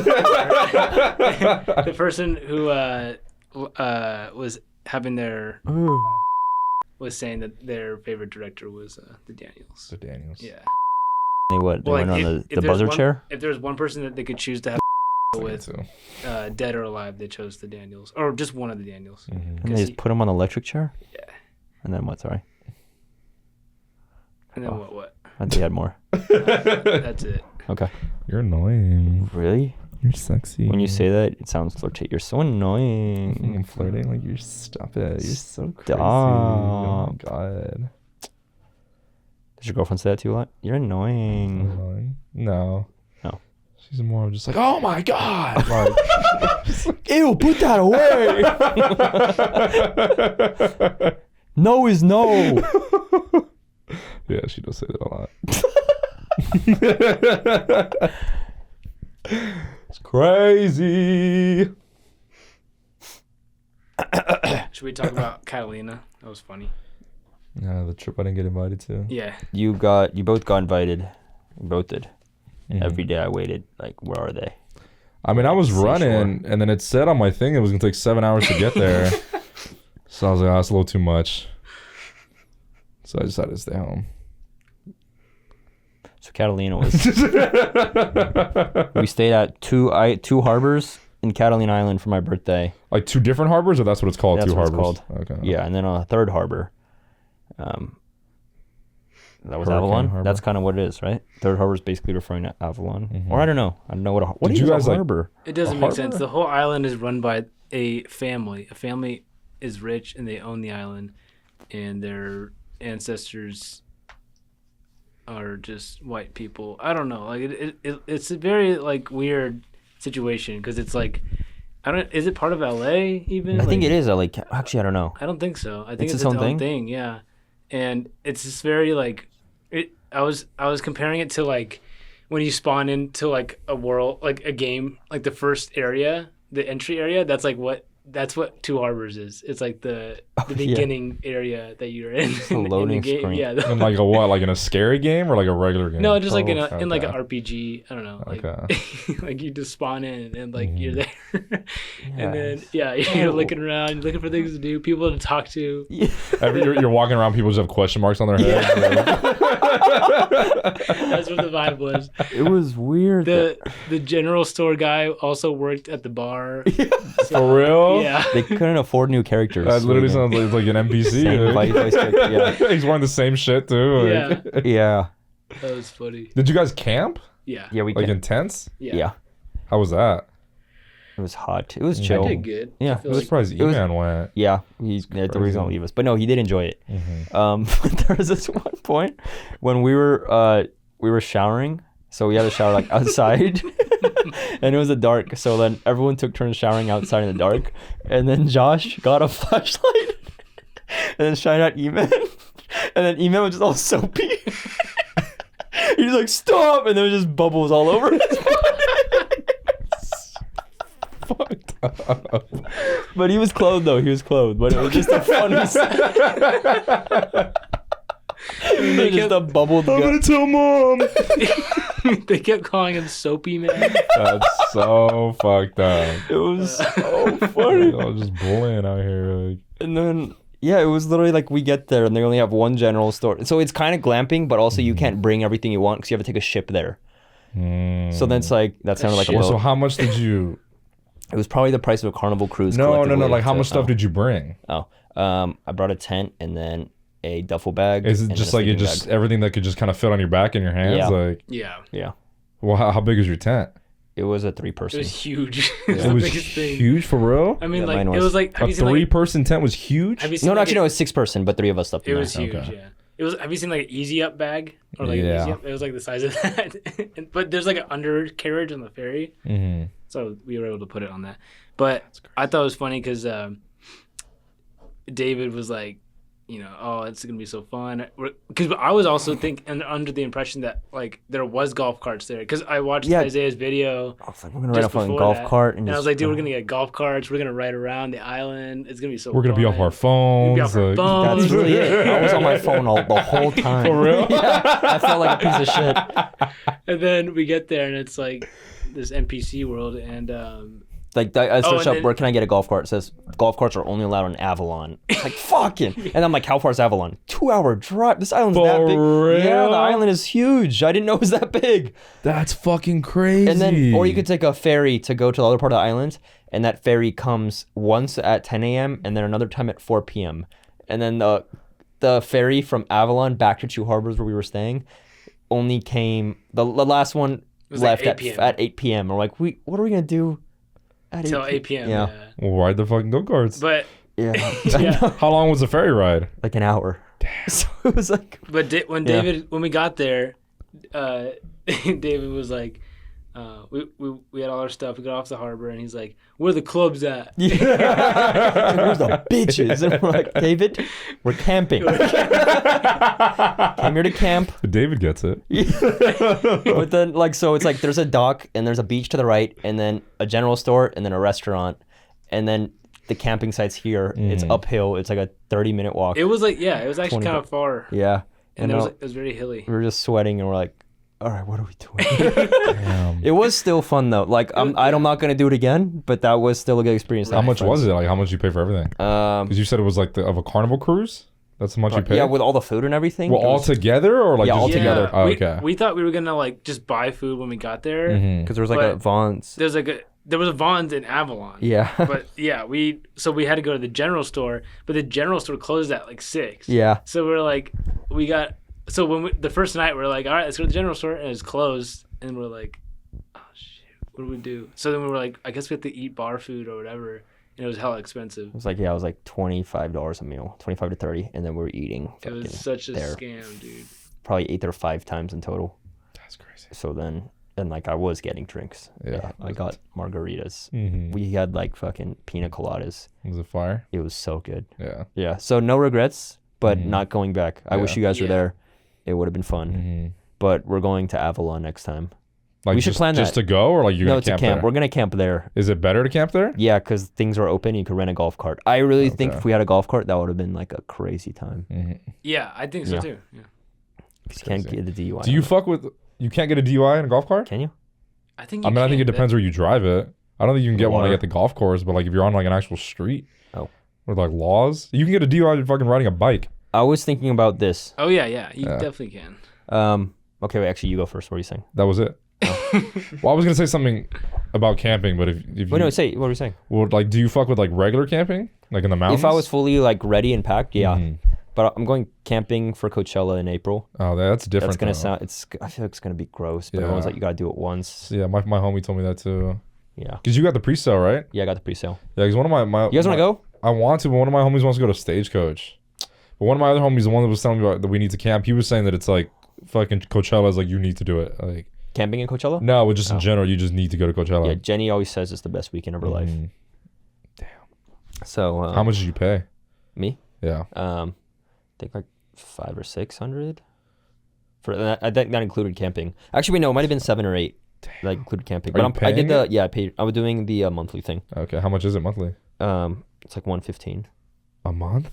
the person who was having their was saying that their favorite director was the Daniels. The Daniels. Yeah. They what? They went on the there's buzzer one, chair? If there was one person that they could choose to have with, dead or alive, they chose the Daniels, or just one of the Daniels. And they just put him on the electric chair? Yeah. And then what? Sorry. And then what? I think they had more. That's it. Okay. You're annoying. Really? You're sexy. When you say that, it sounds flirty. You're so annoying. I'm flirting. Like, you stop it. You're so crazy. Stop. Oh, my God. Does your girlfriend say that to you a lot? You're annoying. Annoying? No. No. She's more of just like, oh, my God. Like, ew, put that away. No is no. yeah, she does say that a lot. It's crazy. Should we talk about Catalina? That was funny. Yeah, the trip I didn't get invited to. Yeah. You both got invited. You both did. Mhm. Every day I waited. Like, where are they? I mean, I was Seashore. running, and then it said on my thing it was gonna take 7 hours to get there. So I was like, oh, that's a little too much. So I decided to stay home. So Catalina was. We stayed at two harbors in Catalina Island for my birthday. Like 2 different harbors, or that's what it's called? That's 2 what it's harbors. called. Okay. Yeah, and then a third harbor. That was Hurricane Avalon. Harbor. That's kind of what it is, right? Third harbor is basically referring to Avalon, Mhm. or I don't know. I don't know what. What Did is you a guys, like- harbor? It doesn't A make harbor? sense. The whole island is run by a family. A family is rich and they own the island, and their ancestors are just white people. I don't know. Like it's a very like weird situation because it's like I don't. Is it part of LA even? I think Like, it is. Like, actually, I don't know. I don't think so. I think It's it's its its own own thing. Yeah, and it's just very like it. I was comparing it to like when you spawn into like a world, like a game, like the first area, the entry area. That's what Two Harbors is. It's like the yeah. beginning area that you're in. a loading in the game. screen. Yeah. In like a what? Like in a scary game or like a regular game? No, just like in Okay. like an RPG. I don't know. Like Okay. like you just spawn in and like Mhm. you're there, and then Yes. you're looking around, you're looking for things to do, people to talk to. Yeah. You're walking around, people just have question marks on their head. That's what the vibe was. It was weird. The general store guy also worked at the bar. For real? Yeah. They couldn't afford new characters. That literally so sounds like an NPC. Same dude. voice character, yeah. He's wearing the same shit too. Like. Yeah. Yeah. That was funny. Did you guys camp? Yeah. Yeah, we Like can. in tents? Yeah. How was that? It was hot. It was I I chill. did good. Yeah. I feel I'm like- surprised it was- E-Man went. Yeah, he's the reason crazy. to leave us. But no, he did enjoy it. Mhm. But there was this one point when we were showering, so we had to shower like outside, and it was dark. So then everyone took turns showering outside in the dark, and then Josh got a flashlight and then shined at E-Man, and then E-Man was just all soapy. He's like, "Stop!" And there was just bubbles all over his body. Fucked up. But he was clothed though. He was clothed, but it was just a funny. Just a bubbled I'm gut. gonna tell mom. They kept calling him Soapy Man. That's so fucked up. It was so funny. I was just bullying out here. Like. And then, yeah, it was literally like we get there and they only have one general store. So it's kind of glamping, but also you can't bring everything you want because you have to take a ship there. So then it's like, that sounded like a ship. Well, boat. so how much did you? It was probably the price of a Carnival cruise. No. collectively Like how to- much stuff did you bring? I brought a tent and then a duffel bag. Is and it then just a like you sleeping just bag. everything that could just kind of fit on your back and your hands? Yeah. Like, Yeah. Yeah. well, how big is your tent? It was a It 3-person. was huge. It was huge for real. I mean, Yeah, like mine it was. was like have A you seen like 3-person tent was huge. have you seen No, like actually, no, it was 6-person, but 3 of us slept in it there. was huge. Okay. Yeah. It was. Have you seen like an Easy Up bag or like an Yeah. Easy Up? It was like the size of that. But there's like an undercarriage on the ferry, Mm-hmm. so we were able to put it on that. But I thought it was funny because David was like, you know, oh, it's gonna be so fun. Because I was also under the impression that like there was golf carts there because I watched Yeah. Isaiah's video. I was like, we're going to ride a Just fucking before golf that. cart. And I was like, dude, we're gonna get golf carts. We're gonna ride around the island. It's gonna be so. We're gonna be off fun. our phones. We'll be off our like- phones. That's really it. I was on my phone the whole time. For real? Yeah, I felt like a piece of shit. And then we get there and it's like this NPC world and Like, I searched and up, then- where can I get a golf cart? It says, golf carts are only allowed on Avalon. It's like, fucking. And I'm like, how far is Avalon? 2-hour drive. This island's that For big. real? Yeah, the island is huge. I didn't know it was that big. That's fucking crazy. And then, or you could take a ferry to go to the other part of the island, and that ferry comes once at 10 a.m. and then another time at 4 p.m. And then the ferry from Avalon back to Two Harbors where we were staying only came, the last one was like left 8 p.m. at 8 p.m. We're like, what are we gonna do at till 8 p.m. Yeah. Well, ride the fucking go-karts. But Yeah, Yeah. How long was the ferry ride? like an hour. So it was like, when Yeah. when we got there, David was like, we had all our stuff. We got off the harbor, and he's like, "Where the clubs at?" Where's the bitches? And we're like, David, we're camping. Came here to camp. David gets it. But then, like, so it's like there's a dock and there's a beach to the right, and then a general store, and then a restaurant, and then the camping site's here. It's uphill. It's like a 30-minute walk. It was like, yeah, it was actually kind of far. Yeah, and it was very hilly. We were just sweating, and we're like, all right, what are we doing? It was still fun though. Like I'm not gonna do it again, but that was still a good experience. How much was it? Like how much you pay for everything? Because you said it was like of a carnival cruise. That's how much you pay. Yeah, with all the food and everything. Well, all together or like all together. Oh, okay. We thought we were gonna like just buy food when we got there because there was like a Vaughn's. There was a Vaughn's in Avalon. Yeah. But yeah, we had to go to the general store, but the general store closed at like 6. Yeah. So we're like, so when the first night we're like, all right, let's go to the general store, and it's closed, and we're like, oh shit, what do we do? So then we were like, I guess we have to eat bar food or whatever, and it was hella expensive. It was like $25 a meal, 25 to 30, and then we were eating. It was such a scam, dude. Probably ate there 5 times in total. That's crazy. So then, and like I was getting drinks. Yeah. I got margaritas. We had like fucking pina coladas. Was it fire? It was so good. Yeah. Yeah. So no regrets, but not going back. I wish you guys were there. It would have been fun. But we're going to Avalon next time. Like we should plan that. Just to go, or like you're gonna it's camp a camp. there? We're gonna camp there. Is it better to camp there? Yeah, because things are open. You can rent a golf cart. I really think if we had a golf cart, that would have been like a crazy time. Yeah, I think so too. Yeah. Because you can't get the DUI. Do you fuck with? You can't get a DUI in a golf cart? Can you? I think. I think it depends where you drive it. I don't think you can get one Water. like at the golf course, but like if you're on like an actual street. Oh. With like laws, you can get a DUI fucking riding a bike. I was thinking about this. Oh yeah, you definitely can. Okay, wait, actually, you go first. What are you saying? That was it. Well, I was gonna say something about camping, but if you Wait, no, say what were you saying? Well, like, do you fuck with like regular camping, like in the mountains? If I was fully like ready and packed, yeah. But I'm going camping for Coachella in April. Oh, that's different. That's gonna though. I feel like it's gonna be gross, but everyone's like, you gotta do it once. Yeah, my homie told me that too. Yeah. Because you got the pre-sale, right? Yeah, I got the pre-sale. Yeah, because one of my you guys want to go? I want to, but one of my homies wants to go to Stagecoach. But one of my other homies, the one that was telling me about that we need to camp, he was saying that it's like fucking Coachella is like you need to do it. Like camping in Coachella? No, but just in general, you just need to go to Coachella. Yeah, Jenny always says it's the best weekend of her life. Damn. So how much did you pay? Me? Yeah. I think like $500 or $600. For that, I think that included camping. Actually, no, it might have been 7 or 8. That included camping. I did I paid. I was doing the monthly thing. Okay, how much is it monthly? It's like $115 a month.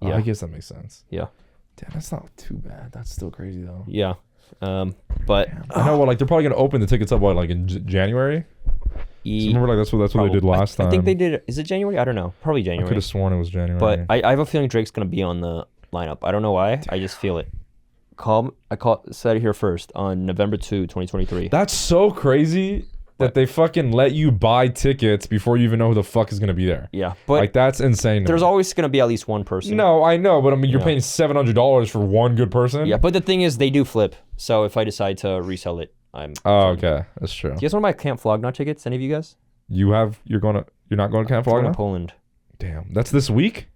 Yeah, I guess that makes sense. Yeah. Damn, that's not too bad. That's still crazy though. Yeah. But I know. Well, like they're probably gonna open the tickets up like in January. So remember, like that's what they did last time. I think they did. Is it January? I don't know. Probably January. I could have sworn it was January. But I have a feeling Drake's gonna be on the lineup. I don't know why. I just feel it. Said it here first on November 2, 2023. That's so crazy that they fucking let you buy tickets before you even know who the fuck is gonna be there. Yeah, but like that's insane. There's always gonna be at least one person. No, I know, but I mean, you're paying $700 for one good person. Yeah, but the thing is, they do flip. So if I decide to resell it, I'm. Oh, okay, that's true. Do you guys want my Camp Flogna tickets? Any of you guys? You're not going to Camp Flogna? I'm going to Poland. Damn, that's this week.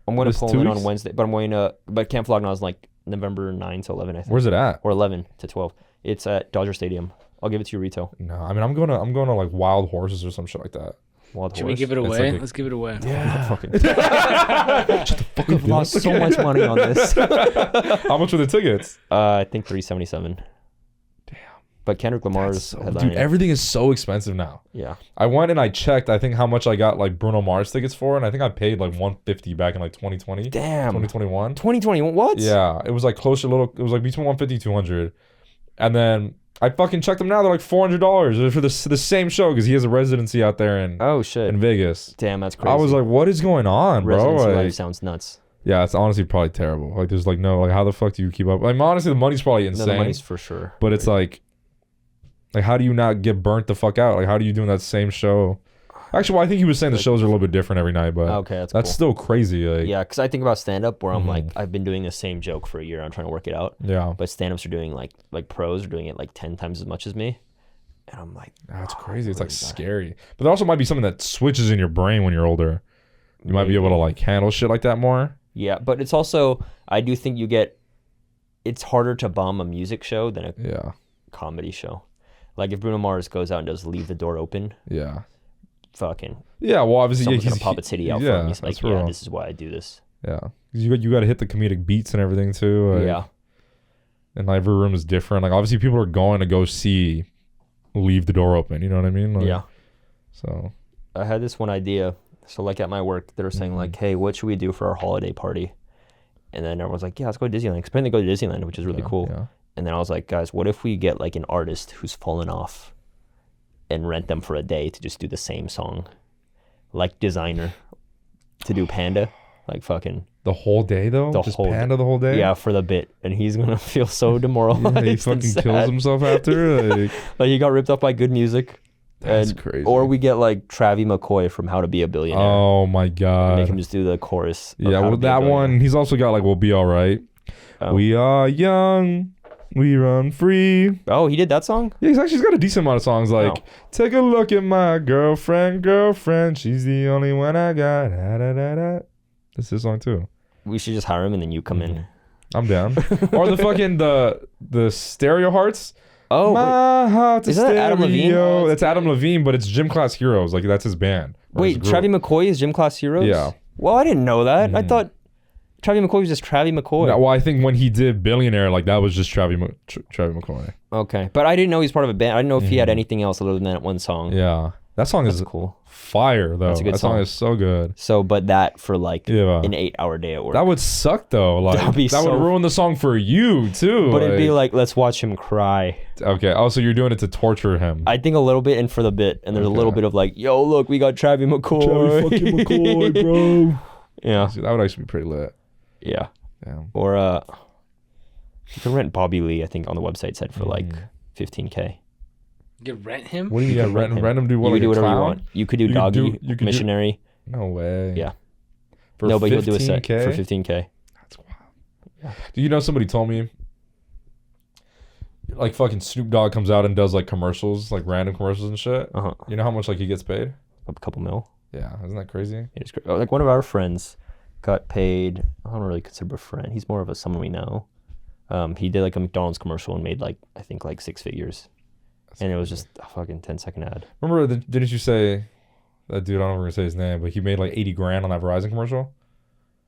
I'm going to Poland on Wednesday, but I'm going to. But Camp Flogna is like November 9 to 11, I think. Where's it at? Or 11 to 12. It's at Dodger Stadium. I'll give it to you retail. No, I mean I'm going to like Wild Horses or some shit like that. Should we give it away? Let's give it away. Yeah. Shut the fuck up. We've lost so much money on this. How much were the tickets? I think $377. Damn. But Kendrick Lamar's headlining. Dude, everything is so expensive now. Yeah. I went and I checked. I think how much I got like Bruno Mars tickets for, and I think I paid like $150 back in like 2020. Damn. 2021. 2021. What? Yeah, it was like close to it was like between $150 $200, and then I fucking checked them now. They're like $400 for the same show because he has a residency out there in Vegas. Damn, that's crazy. I was like, what is going on, bro? Residency like, life sounds nuts. Yeah, it's honestly probably terrible. Like, there's like no, like, how the fuck do you keep up? Like, honestly, the money's probably insane. No, the money's for sure. But it's like, how do you not get burnt the fuck out? Like, how do you do that same show? Actually, well, I think he was saying the shows are a little bit different every night, but okay, that's cool. still crazy. Like, yeah, because I think about stand-up where I'm like, I've been doing the same joke for a year. I'm trying to work it out. Yeah. But stand-ups are doing like pros are doing it like 10 times as much as me. And I'm like, that's crazy. It's like scary. But there also might be something that switches in your brain when you're older. You might be able to like handle shit like that more. Yeah, but it's also, I do think it's harder to bomb a music show than a comedy show. Like if Bruno Mars goes out and does Leave the Door Open, Yeah. fucking Yeah. Well, obviously, someone's yeah, gonna pop a titty out for him. He's like, yeah, this is why I do this. Yeah. You got to hit the comedic beats and everything too. Like, Yeah. And like, every room is different. Like obviously, people are going to go see Leave the Door Open. You know what I mean? Like, Yeah. So I had this one idea. So like at my work, they were saying like, hey, what should we do for our holiday party? And then everyone's like, yeah, let's go to Disneyland. Apparently they go to Disneyland, which is really cool. Yeah. And then I was like, guys, what if we get like an artist who's fallen off and rent them for a day to just do the same song? Like Designer to do Panda. Like fucking The whole day though? Just Panda the whole day? Yeah, for the bit. And he's going to feel so demoralized. Yeah, he fucking kills himself after. Like he got ripped off by good music. That's crazy. Or we get like Travis McCoy from How to Be a Billionaire. Oh my God. Make him just do the chorus. Yeah, well that one, he's also got like We'll Be Alright. Oh. We are young. We run free. Oh, he did that song? Yeah, he's got a decent amount of songs. Like, take a look at my girlfriend. She's the only one I got. Da, da, da, da. That's his song too. We should just hire him and then you come in. I'm down. Or the fucking the Stereo Hearts. Oh, my heart's a Isn't that Adam Levine? stereo. That's Adam Levine, but it's Gym Class Heroes. Like that's his band. wait, Travis McCoy is Gym Class Heroes? Yeah. Well, I didn't know that. I thought Travis McCoy was just Travis McCoy. No, well, I think when he did Billionaire, like that was just Travis McCoy. Okay, but I didn't know he was part of a band. I didn't know if he had anything else other than that one song. Yeah, that song is cool. Fire though. That's a good that song is so good. So, but that for like Yeah. an 8-hour day at work. That would suck though. Like That'd be that would so- ruin the song for you too. but it'd be like, let's watch him cry. Okay. Oh, so you're doing it to torture him. I think a little bit and for the bit. And there's a little bit of like, yo, look, we got Travis McCoy. Travis fucking McCoy, bro. Yeah. See, that would actually be pretty lit. Yeah. Damn. Or you can rent Bobby Lee, I think on the website said for like $15K. You can rent him? What do you rent him. random do? What, You like can do a whatever clown? you want. You could do You could doggy, do- you could do- missionary. No way. Yeah. For No, but he'll do a set 15K? for $15K. That's wild. Do you know somebody told me like fucking Snoop Dogg comes out and does like commercials, like random commercials and shit? Uh-huh. You know how much like he gets paid? A couple mil. Yeah, isn't that crazy? It is great. Like one of our friends got paid. I don't really consider him a friend. He's more of a someone we know. He did like a McDonald's commercial and made like I think like 6 figures. And it was just a fucking 10-second ad. Remember, didn't you say that dude? I don't know if we're gonna say his name, but he made like 80 grand on that Verizon commercial.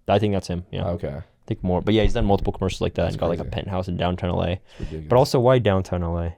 I think that's him. Yeah. Okay. I think more. But yeah, he's done multiple commercials like that That's and got like a crazy. penthouse in downtown LA. It's ridiculous. But also, why downtown LA?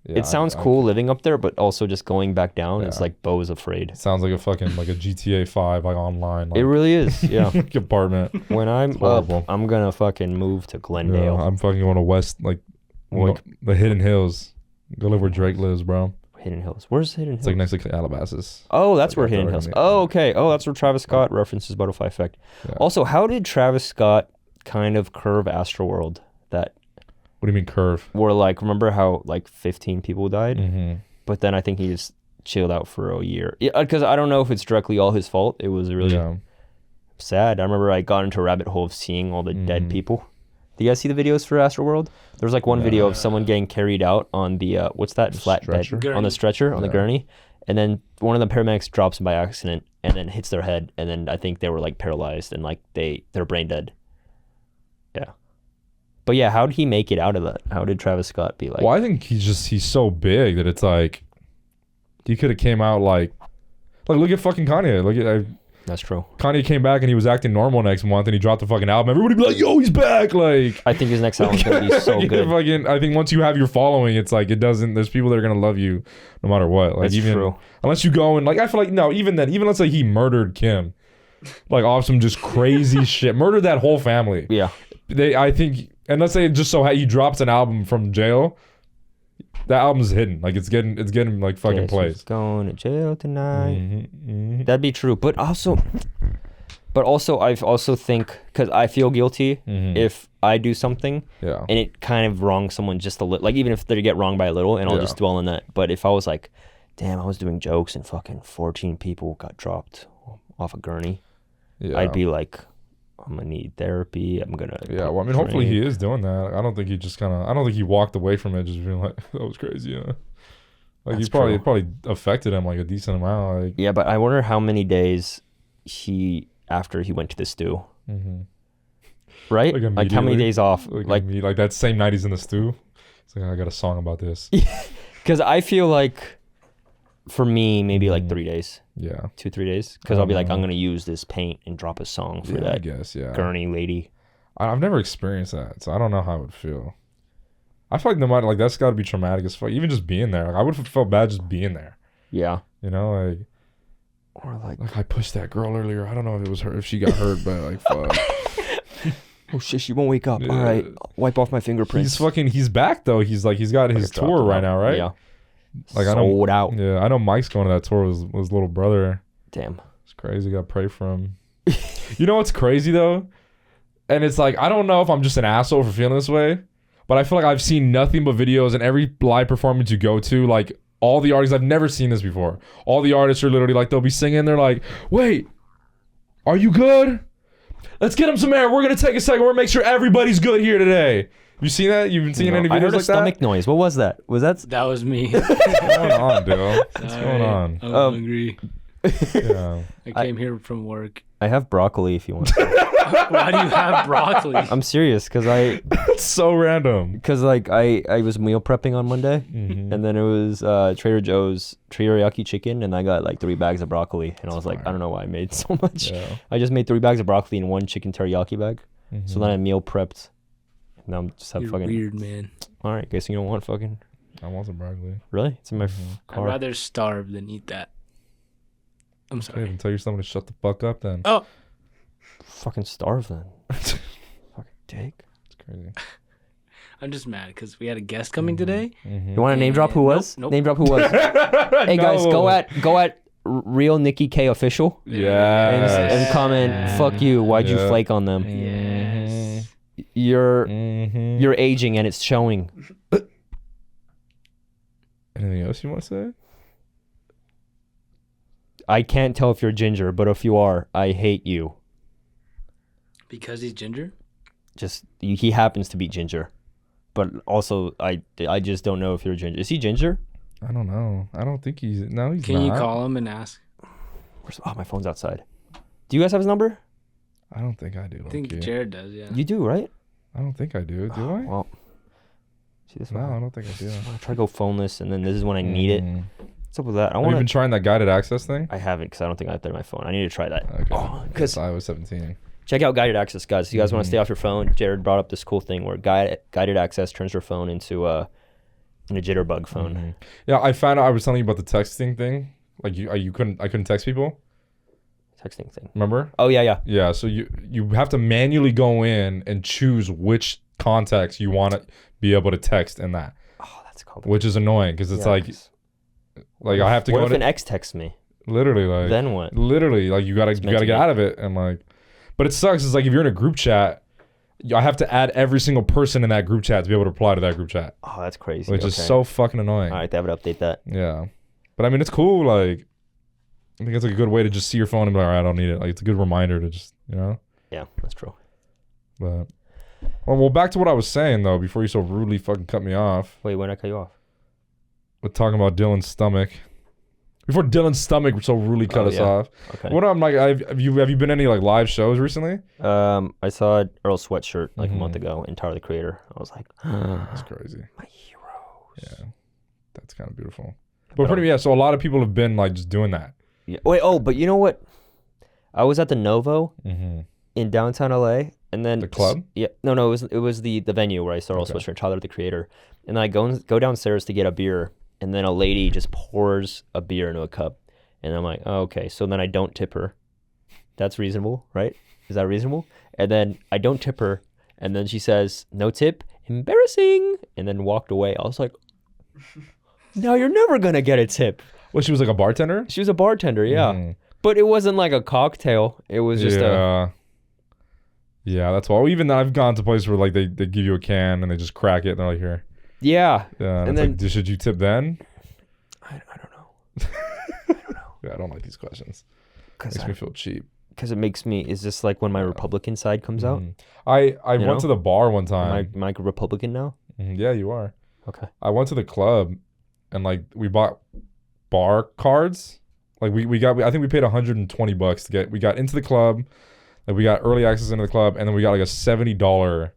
Yeah, It sounds cool living up there, but also just going back down, it's Yeah. like Bo's afraid. It sounds like a fucking like a GTA 5 like online. Like, It really is. Yeah. like apartment. When I'm horrible. up, I'm gonna fucking move to Yeah, Glendale. I'm fucking going to West like What? the Hidden Hills. Go live where Drake lives, bro. Hidden Hills. Where's Hidden Hills? It's like next to Calabasas. Oh, that's where Like Hidden right Hills. on the- Oh, okay. Oh, that's where Travis Scott references Butterfly Effect. Yeah. Also, how did Travis Scott kind of curve Astroworld? That What do you mean curve? were like, remember how like 15 people died? Mm-hmm. But then I think he just chilled out for a year. Yeah, because I don't know if it's directly all his fault. It was really Yeah. sad. I remember I got into a rabbit hole of seeing all the dead Mhm. people. Do you guys see the videos for Astroworld? There was like one video of someone getting carried out on the what's that flat stretcher? bed on the stretcher on the Yeah. gurney, and then one of the paramedics drops him by accident and then hits their head, and then I think they were like paralyzed and like they're brain dead. Yeah, but yeah, how did he make it out of that? How did Travis Scott be like? Well, I think he's so big that it's like he could have came out like look at fucking Kanye. Look at That's true. Kanye came back and he was acting normal next month and he dropped the fucking album. Everybody be like, yo, he's back. Like, I think his next album's gonna be so Yeah, good. fucking, I think once you have your following, it's like there's people that are gonna love you no matter what. Like That's even true. unless you go and like I feel like no, even then, even let's say he murdered Kim. Like off some just crazy shit. Murdered that whole family. Yeah, I think and let's say just so he drops an album from jail. That album's hidden. Like it's getting like fucking Guess plays. who's going to jail tonight. Mhm. That'd be true, but also I also think because I feel guilty Mhm. if I do something Yeah. and it kind of wrongs someone just a little, like even if they get wronged by a little, and I'll Yeah. just dwell on that. But if I was like, damn, I was doing jokes and fucking 14 people got dropped off a gurney, Yeah. I'd be like, I'm gonna need therapy. I'm gonna. Yeah, well, I mean, hopefully he is doing that. I don't think he just I don't think he walked away from it just being like, that was crazy, yeah. Like, That's he probably, true. it probably affected him, like, a decent amount, like. Yeah, but I wonder how many days after he went to the stew, Mhm. right? Like, Like how many immediately? days off? Like that same night he's in the stew. It's like, I got a song about this. Because I feel like, for me, maybe like 3 days. Yeah. 2-3 days. Because I'll be like, I'm going to use this paint and drop a song for that I guess, yeah. gurney lady. I've never experienced that, so I don't know how it would feel. I feel like no matter, like, that's got to be traumatic as fuck. Even just being there. Like, I would have felt bad just being there. Yeah. You know, like... Or like I pushed that girl earlier. I don't know if it was her, if she got hurt, but like, fuck. oh shit, she won't wake up. Yeah. All right, wipe off my fingerprints. He's back though. He's got his tour right now, right? Yeah. Like sold out. Yeah, I know Mike's going to that tour with his little brother. Damn. It's crazy. Got to pray for him. You know what's crazy though? And it's like, I don't know if I'm just an asshole for feeling this way, but I feel like I've seen nothing but videos and every live performance you go to, like, all the artists, I've never seen this before. All the artists are literally like, they'll be singing. They're like, wait, are you good? Let's get him some air. We're going to take a second. We're going to make sure everybody's good here today. You seen that? You've been seeing any videos I heard a like stomach that? noise. What was that? Was that? That was me. What's going on, dude? What's going on? I'm hungry. Yeah. I came here from work. I have broccoli if you want. Why do you have broccoli? I'm serious because It's so random. I was meal prepping on Monday, Mm-hmm. and then it was Trader Joe's teriyaki chicken, and I got like 3 bags of broccoli, and I was like, I don't know why I made so much. Yeah. I just made 3 bags of broccoli and 1 chicken teriyaki bag. Mm-hmm. So then I meal prepped. And now I'm just have You're fucking. weird, man. All right, guess you don't want fucking. I want some broccoli. Really? It's in my I'd car. rather starve than eat that. I'm Okay, sorry. then tell your someone to shut the fuck up then. Oh, Fucking starve then. Fucking dick. It's crazy. I'm just mad because we had a guest coming today. Mm-hmm. You want to name drop who Nope, was? nope. Name drop who was. Hey guys, go at real Nikki K official Yeah. and comment. Fuck you. Why'd you Yeah. flake on them? Yes. You're Mm-hmm. you're aging and it's showing. Anything else you want to say? I can't tell if you're ginger, but if you are, I hate you. Because he's ginger? Just he happens to be ginger, but also I just don't know if you're ginger. Is he ginger? I don't know. I don't think he's not. Can you call him and ask? Oh, my phone's outside. Do you guys have his number? I don't think I do. I think low-key. Jared does, yeah. You do, right? I don't think I do. Do I? Well, see this No, one. I don't think I do. I try to go phoneless, and then this is when I need it. Mm. What's up with that? I Have you want been to. trying that guided access thing? I haven't because I don't think I have that on my phone. I need to try that. Okay. Oh, 'cause- It's iOS 17. Check out guided access, guys. If you guys want to stay off your phone, Jared brought up this cool thing where guided access turns your phone into a jitterbug phone. Mhm. Yeah, I found out. I was telling you about the texting thing. Like I couldn't text people. Texting thing. Remember? Oh yeah. Yeah. So you have to manually go in and choose which contacts you want to be able to text in that, Oh, that's complicated. which is annoying because it's like I have to What go if to an ex texts me? literally like Then what? literally like you gotta meant get to be. out of it and like, but it sucks. It's like if you're in a group chat, I have to add every single person in that group chat to be able to reply to that group chat, Oh, that's crazy. which is Okay. so fucking annoying. All right, they would update that. Yeah, but I mean it's cool. Like I think it's like a good way to just see your phone and be like, all right, I don't need it. Like it's a good reminder to just Yeah, that's true. But well, back to what I was saying though. Before you so rudely fucking cut me off Wait, when did I cut you off? with talking about Dylan's stomach. Before Dylan's stomach so rudely cut us yeah. off. Okay. What I'm like, have you been to any like live shows recently? I saw Earl Sweatshirt like a Mhm. month ago in Tyler the Creator. I was like, That's crazy. my heroes. Yeah, that's kind of beautiful. But so a lot of people have been like just doing that. Yeah. Wait, but you know what? I was at the Novo Mm-hmm. in downtown LA, and then The club? Yeah, no, it was the venue where I saw Earl Okay. Sweatshirt, Tyler the Creator, and I go downstairs to get a beer, and then a lady just pours a beer into a cup, and I'm like, oh, okay, so then I don't tip her. That's reasonable, right? Is that reasonable? And then I don't tip her, and then she says, no tip, embarrassing, and then walked away. I was like, no, you're never gonna get a tip. Well, she was like a bartender. She was a bartender, yeah, Mhm. but it wasn't like a cocktail. It was just Yeah, that's why. Even I've gone to places where like they give you a can and they just crack it and they're like, here. yeah. Yeah, and And it's then- like, should you tip then? I don't know. Yeah, I don't like these questions. Because Makes me feel cheap. it makes me, is this like when my Republican side comes out? Mhm. I You went know? to the bar one Am I, time. am I a Republican now? Mhm. Yeah, you are. Okay. I went to the club and like we bought bar cards. Like we got, I think we paid $120 to we got into the club. Like we got early access into the club and then we got like a $70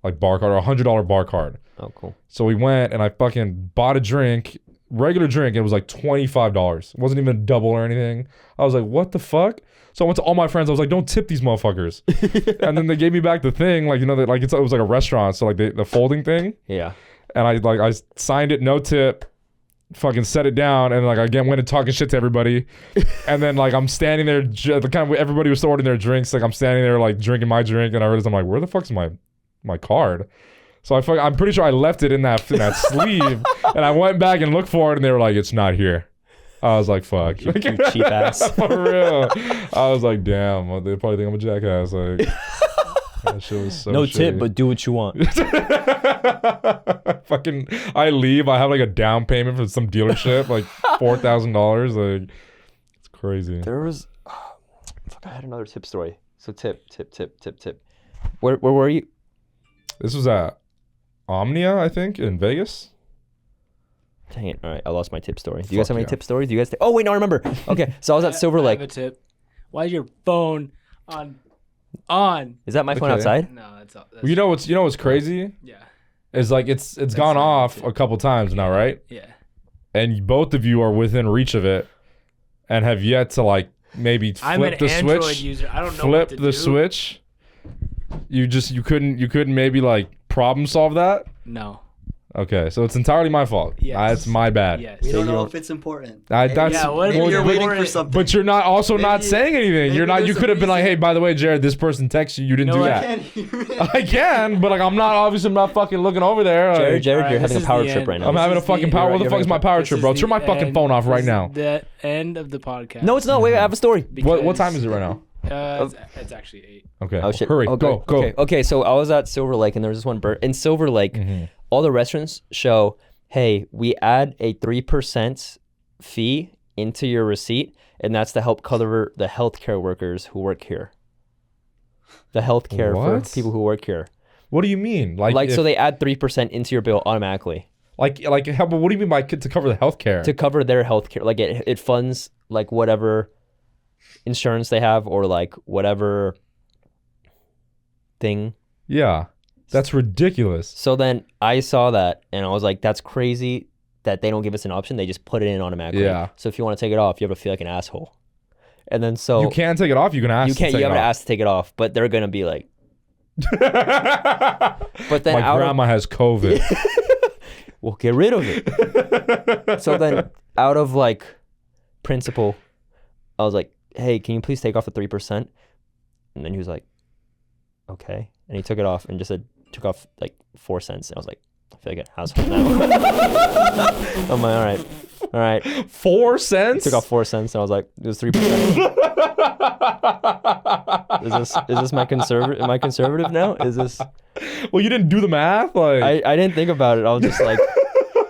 like bar card or $100 bar card. Oh, cool. So we went and I fucking bought a drink regular drink. It was like $25. It wasn't even double or anything. I was like, what the fuck? So I went to all my friends. I was like, don't tip these motherfuckers. And then they gave me back the thing, like, you know, like it was like a restaurant. So like the folding thing. Yeah. And I signed it, no tip. Fucking set it down, and like again went and talking shit to everybody, and then like I'm standing there, everybody was ordering their drinks, like I'm standing there like drinking my drink, and I realized I'm like, where the fuck's my card? So I'm pretty sure I left it in that sleeve, and I went back and looked for it, and they were like, it's not here. I was like, fuck, you cheap ass. For real. I was like, damn, they probably think I'm a jackass. Like that shit was so no shitty. tip, but do what you want. Fucking, I leave. I have like a down payment for some dealership, like $4,000. Like, it's crazy. There was, fuck, I had another tip story. So tip. Where were you? This was at Omnia, I think, in Vegas. Dang it! All right, I lost my tip story. Do you guys Fuck have any yeah. tip stories? Do you guys? Oh wait, no, I remember. Okay, so I was at Silver I Lake. have a tip. Why is your phone on? Is that my phone Okay. outside? No, that's all. That's Well, you know what's crazy Yeah. is like it's gone not off it. a couple times now, right? Yeah. And both of you are within reach of it, and have yet to like maybe I'm an flip the Android switch. user. I don't know Flip what to the do. switch. You couldn't maybe like problem solve that. No. Okay, so it's entirely my fault. Yes. It's my bad. Yes. We So don't you know don't- if it's important. That's Yeah, what Maybe if you're waiting important? for something. but you're not also not Maybe- saying anything. You're maybe not. You there's a could have been like, reason. hey, by the way, Jared, this person texted you. You didn't You know do what? that. I can't hear it. I can, but like I'm not fucking looking over there. Like, Jared, Alright, you're this having a is power the trip end. right now. I'm having a This is fucking the- power. What the you're fuck is my having- power This trip, is bro? the Turn my fucking end. phone off right This now. is the end of the podcast. No, it's not. Wait, I have a story. What time is it right now? It's actually 8. Okay. Oh shit! Hurry, Okay, go. Okay, so I was at Silver Lake, and there was this one bird in Silver Lake. Mm-hmm. All the restaurants show, hey, we add a 3% fee into your receipt, and that's to help cover the healthcare workers who work here. The healthcare for What? people who work here. What do you mean? Like, if- so they add 3% into your bill automatically like how, but what do you mean by to cover the healthcare? to cover their healthcare. Like it funds like whatever insurance they have or like whatever thing. Yeah, that's ridiculous. So then I saw that and I was like, that's crazy that they don't give us an option. They just put it in automatically. Yeah. So if you want to take it off, you have to feel like an asshole. And then so You can take it off. You can ask. you can't. To You take have it to off. ask to take it off, but they're gonna be like. But then My out of, grandma has COVID. we'll get rid of it. So then, out of like principle, I was like, "Hey, can you please take off the 3%?" And then he was like, "Okay," and he took it off and just said, took off like 4 cents. And I was like, "I feel like an asshole now." I'm like, all right. 4 cents. Took off 4 cents, and I was like, "It was 3%." Is this my conservative? Am I conservative now? Is this? Well, you didn't do the math. Like, I didn't think about it. I was just like,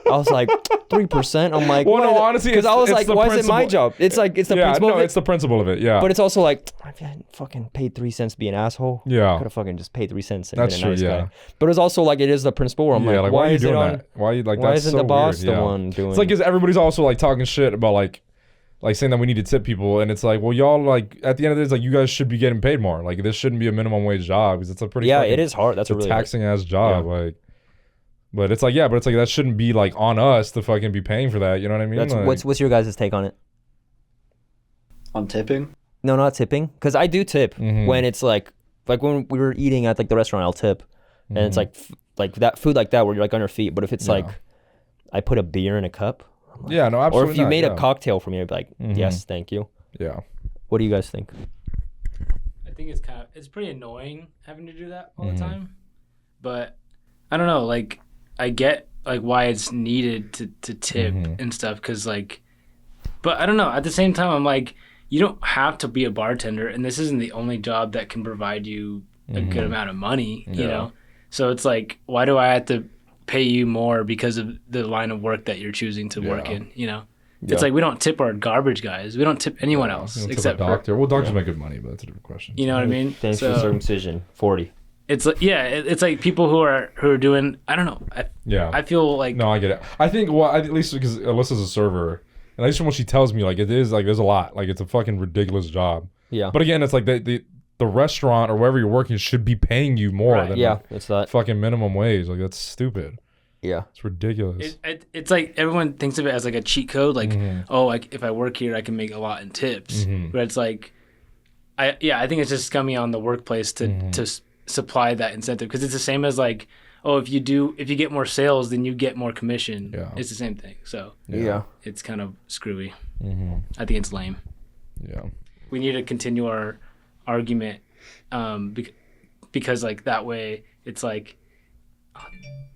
3%. I'm like, Well, no, honestly, because I was it's like, the why is it my principle- job? It's like it's the yeah, principle no, of it. it's the principle of it. Yeah, But it's also like, if I hadn't fucking paid 3 cents to be an asshole, Yeah. could have fucking just paid 3 cents and That's been a nice true, guy. yeah. But it's also like it is the principle where I'm yeah, like why why are you is it doing on? that? Why are you like Why that's isn't so the boss weird, the yeah. one doing? It's like because everybody's also like talking shit about like saying that we need to tip people, and it's like, well, y'all like at the end of it, it's like you guys should be getting paid more. Like this shouldn't be a minimum wage job because it's a pretty yeah, fucking- it is hard. That's it's a really taxing ass job. Yeah. Like, but it's like that shouldn't be like on us to fucking be paying for that. You know what I mean? That's Like, what's your guys' take on it? On tipping? No, not tipping, because I do tip Mhm. when it's like when we were eating at like the restaurant, I'll tip, and it's like that food like that where you're like on your feet. But if it's Mm-hmm. Yeah. like I put a beer in a cup, I'm like, yeah, no, or absolutely. if you not, made yeah. a cocktail for me, I'd be like, Mhm. yes, thank you. Yeah. What do you guys think? I think it's pretty annoying having to do that all Mhm. the time. But I don't know, like I get like why it's needed to tip Mhm. and stuff cuz like but I don't know, at the same time I'm like you don't have to be a bartender and this isn't the only job that can provide you a good amount of money, you Yeah. know. So it's like why do I have to pay you more because of the line of work that you're choosing to work Yeah. in, you know? Yeah. It's like we don't tip our garbage guys. We don't tip anyone else You know, tip a except for doctor. Well, doctors make good money, but that's a different question. you know what I mean? Thanks for circumcision. 40. It's like it's like people who are doing I don't know. Yeah. I feel like No, I get it. I think at least because Alyssa's a server, and at least from what she tells me, like it is like there's a lot. Like it's a fucking ridiculous job. Yeah. But again, it's like the restaurant or wherever you're working should be paying you more Right. than Yeah, it's that. fucking minimum wage. Like that's stupid. Yeah. It's ridiculous. It's like everyone thinks of it as like a cheat code. Like, oh, like if I work here, I can make a lot in tips. But it's like, I think it's just scummy on the workplace to supply that incentive, because it's the same as like, oh, if you get more sales, then you get more commission. Yeah. It's the same thing. So Yeah. it's kind of screwy. I think it's lame. Yeah. We need to continue our argument, because like that way it's like,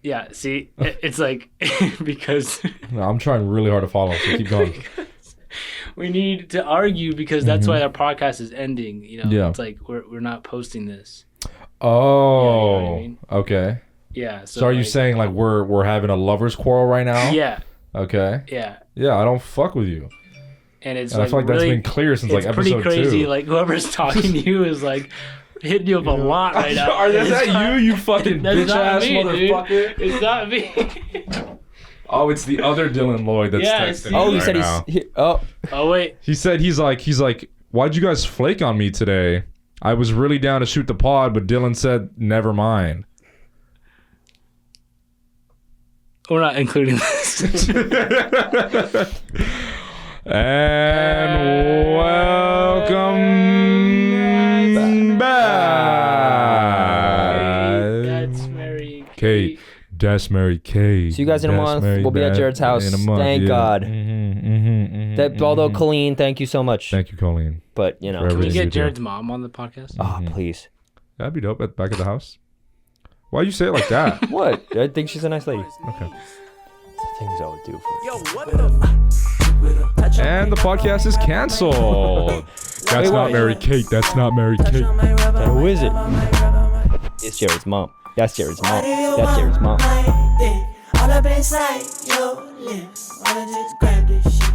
yeah. See, it's like because No, I'm trying really hard to follow. So keep going. we need to argue, because that's why our podcast is ending. You know, Yeah. it's like we're not posting this. Oh. Yeah, you know what I mean? Okay. Yeah. So are you saying like we're having a lovers quarrel right now? Yeah. Okay. Yeah. Yeah, I don't fuck with you. And it's And like I feel like really, that's been clear since like it's pretty episode crazy. 2. Like whoever's talking to you is like hitting you up a lot right now. Is that you fucking That's bitch not ass me, motherfucker? dude. It's not me. Oh, it's the other Dylan Lloyd that's Yeah, texting see? me Oh, he right said now. Oh wait. He's like, why'd you guys flake on me today? I was really down to shoot the pod, but Dylan said never mind. We're not including this. And welcome back. That's Mary Kate. That's Mary Kate. See you guys in a That's month. Mary We'll be at Beth Jared's house. in a month, Thank yeah. God. Although Mhm. Colleen, thank you so much. Thank you, Colleen. But you know, For Can we everything. get Jared's mom on the podcast? oh please. That'd be dope at the back of the house. Why you say it like that? What? I think she's a nice lady. Okay. The things I would do for. Yo, what the And the podcast is canceled. That's not Mary Kate. That's not Mary Kate. Then who is it? It's Jared's mom. That's Jared's mom. That's Jared's mom. All up inside your lips. Wanna just grab this shit.